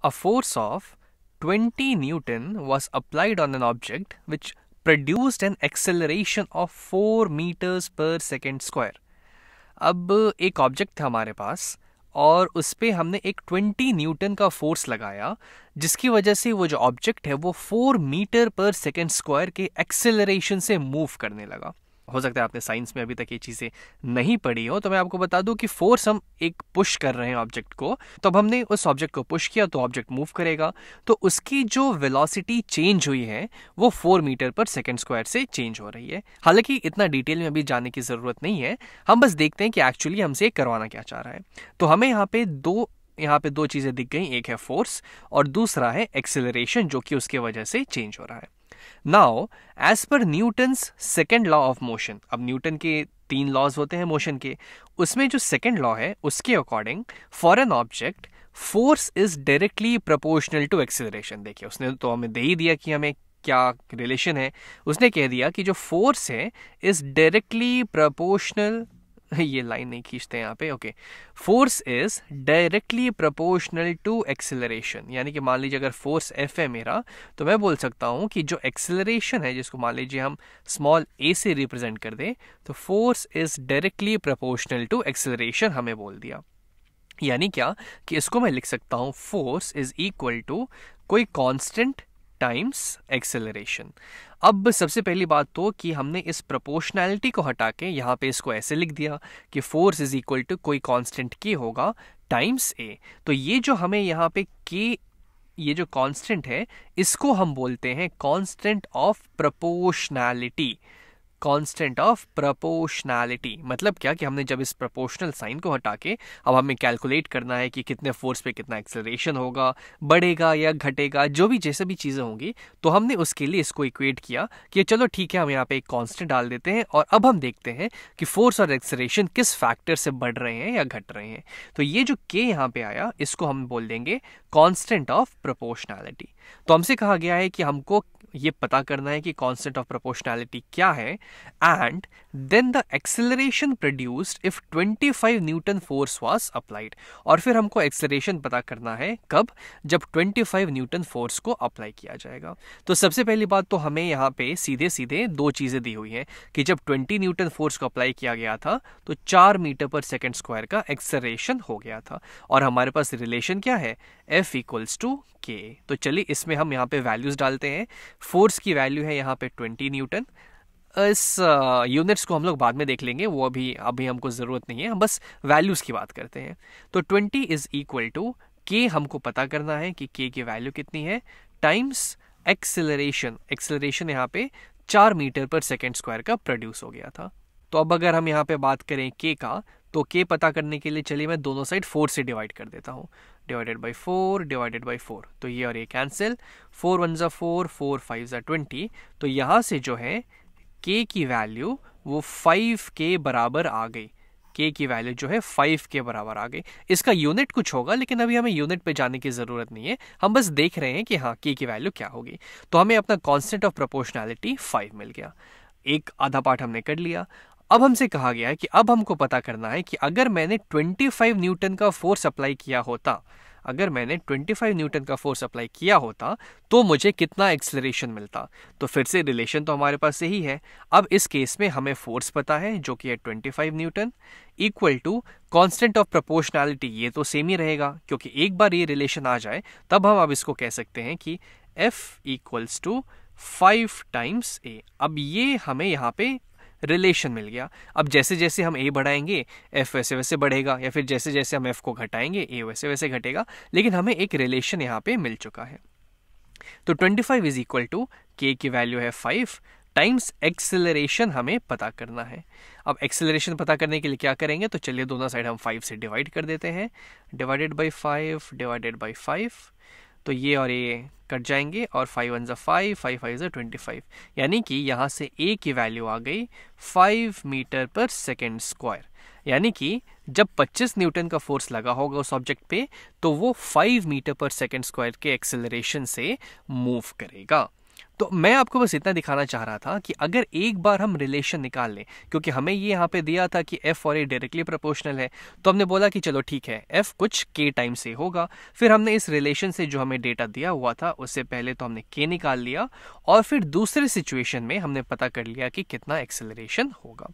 A force of 20 Newton was applied on an object which produced an acceleration of 4 meters per second square. अब एक object था हमारे पास और उस पर हमने एक 20 न्यूटन का फोर्स लगाया, जिसकी वजह से वो जो ऑब्जेक्ट है वो 4 मीटर पर सेकेंड स्क्वायर के एक्सेलरेशन से मूव करने लगा. हो सकता है आपने साइंस में अभी तक ये चीज़ें नहीं पढ़ी हो, तो मैं आपको बता दूं कि फोर्स हम एक पुश कर रहे हैं ऑब्जेक्ट को, तो अब हमने उस ऑब्जेक्ट को पुश किया तो ऑब्जेक्ट मूव करेगा, तो उसकी जो वेलोसिटी चेंज हुई है वो 4 मीटर पर सेकेंड स्क्वायर से चेंज हो रही है. हालांकि इतना डिटेल में अभी जाने की ज़रूरत नहीं है, हम बस देखते हैं कि एक्चुअली हमसे करवाना क्या चाह रहा है. तो हमें यहाँ पे दो चीज़ें दिख गई, एक है फोर्स और दूसरा है एक्सेलरेशन, जो कि उसके वजह से चेंज हो रहा है. Now as per Newton's second law of motion, अब न्यूटन के 3 लॉज होते हैं मोशन के, उसमें जो सेकेंड लॉ है उसके according for an object force is directly proportional to acceleration. देखिए उसने तो हमें दे ही दिया कि हमें क्या रिलेशन है. उसने कह दिया कि जो फोर्स है इज डायरेक्टली प्रोपोर्शनल, ये लाइन नहीं खींचते यहाँ पे, okay, force is directly proportional to acceleration. यानी कि मान लीजिए अगर फोर्स एफ है मेरा, तो मैं बोल सकता हूँ कि जो एक्सेलरेशन है, जिसको मान लीजिए हम स्मॉल ए से रिप्रेजेंट कर दें, तो force is directly proportional to acceleration हमें बोल दिया. यानी क्या कि इसको मैं लिख सकता हूँ फोर्स इज इक्वल टू कोई कांस्टेंट टाइम्स एक्सेलरेशन. अब सबसे पहली बात तो कि हमने इस प्रोपोर्शनैलिटी को हटा के यहाँ पे इसको ऐसे लिख दिया कि फोर्स इज इक्वल टू कोई कांस्टेंट के होगा टाइम्स ए. तो ये जो हमें यहाँ पे के, ये जो कांस्टेंट है, इसको हम बोलते हैं constant of proportionality. Constant of proportionality मतलब क्या कि हमने जब इस प्रोपोर्शनल साइन को हटा के अब हमें कैलकुलेट करना है कि कितने फोर्स पे कितना एक्सेलरेशन होगा, बढ़ेगा या घटेगा, जो भी जैसे भी चीज़ें होंगी, तो हमने उसके लिए इसको इक्वेट किया कि चलो ठीक है हम यहाँ पे एक कांस्टेंट डाल देते हैं और अब हम देखते हैं कि फोर्स और एक्सेलरेशन किस फैक्टर से बढ़ रहे हैं या घट रहे हैं. तो ये जो के यहाँ पे आया, इसको हम बोल देंगे कांस्टेंट ऑफ प्रोपोर्शनैलिटी. तो हमसे कहा गया है कि हमको ये पता करना है कि कांस्टेंट ऑफ प्रोपोर्शनैलिटी क्या है, and then the acceleration produced if 25 newton force was applied. और फिर हमको एक्सेलरेशन पता करना है कब, जब 25 न्यूटन फोर्स को अप्लाई किया जाएगा. तो सबसे पहली बात तो हमें यहाँ पे सीधे सीधे दो चीजें दी हुई हैं कि जब 20 न्यूटन फोर्स को अप्लाई किया गया था तो 4 मीटर पर सेकेंड स्क्वायर का एक्सेलरेशन हो गया था, और हमारे पास रिलेशन क्या है, F इक्वल्स टू के. तो चलिए इसमें हम यहाँ पे वैल्यूज डालते हैं. फोर्स की वैल्यू है यहाँ पे 20 न्यूटन. इस यूनिट्स को हम लोग बाद में देख लेंगे, वो अभी हमको ज़रूरत नहीं है, हम बस वैल्यूज़ की बात करते हैं. तो 20 इज इक्वल टू के, हमको पता करना है कि के की वैल्यू कितनी है, टाइम्स एक्सेलरेशन. एक्सेलरेशन यहाँ पे 4 मीटर पर सेकेंड स्क्वायर का प्रोड्यूस हो गया था. तो अब अगर हम यहाँ पे बात करें के का, तो के पता करने के लिए चलिए मैं दोनों साइड 4 से डिवाइड कर देता हूँ. डिवाइडेड बाई 4 डिवाइडेड बाई 4, तो ये और ये कैंसिल, 4 1 ज़ा 4, 4 5 ज़ा 20. तो यहाँ से जो है के की वैल्यू वो 5 के बराबर आ गई. के की वैल्यू जो है 5 के बराबर आ गई. इसका यूनिट कुछ होगा, लेकिन अभी हमें यूनिट पे जाने की ज़रूरत नहीं है, हम बस देख रहे हैं कि हाँ के की वैल्यू क्या होगी. तो हमें अपना कांस्टेंट ऑफ प्रोपोर्शनैलिटी 5 मिल गया. एक आधा पार्ट हमने कर लिया. अब हमसे कहा गया है कि अब हमको पता करना है कि अगर मैंने 25 न्यूटन का फोर्स अप्लाई किया होता, अगर मैंने 25 न्यूटन का फोर्स अप्लाई किया होता तो मुझे कितना एक्सेलरेशन मिलता. तो फिर से रिलेशन तो हमारे पास यही है. अब इस केस में हमें फोर्स पता है जो कि है 25 newton equal to constant of proportionality. ये तो सेम ही रहेगा क्योंकि एक बार ये रिलेशन आ जाए तब हम अब इसको कह सकते हैं कि F equals to 5 times A. अब ये हमें यहाँ पे रिलेशन मिल गया. अब जैसे जैसे हम a बढ़ाएंगे f वैसे वैसे बढ़ेगा, या फिर जैसे जैसे हम f को घटाएंगे a वैसे वैसे घटेगा, लेकिन हमें एक रिलेशन यहाँ पे मिल चुका है. तो 25 इज इक्वल टू k की वैल्यू है 5 टाइम्स एक्सेलरेशन हमें पता करना है. अब एक्सेलरेशन पता करने के लिए क्या करेंगे, तो चलिए दोनों साइड हम 5 से डिवाइड कर देते हैं. डिवाइडेड बाई 5 डिवाइडेड बाई 5, तो ये और ये कट जाएंगे और 5 1 ज़ा 5, 5 5 ज़ा 25. यानी कि यहाँ से a की वैल्यू आ गई 5 मीटर पर सेकेंड स्क्वायर. यानी कि जब 25 न्यूटन का फोर्स लगा होगा उस ऑब्जेक्ट पे तो वो 5 मीटर पर सेकेंड स्क्वायर के एक्सेलरेशन से मूव करेगा. तो मैं आपको बस इतना दिखाना चाह रहा था कि अगर एक बार हम रिलेशन निकाल लें, क्योंकि हमें ये यहाँ पे दिया था कि f और a डायरेक्टली प्रोपोर्शनल है, तो हमने बोला कि चलो ठीक है f कुछ k टाइम से होगा। फिर हमने इस रिलेशन से जो हमें डेटा दिया हुआ था उससे पहले तो हमने k निकाल लिया, और फिर दूसरे सिचुएशन में हमने पता कर लिया कि कितना एक्सेलरेशन होगा।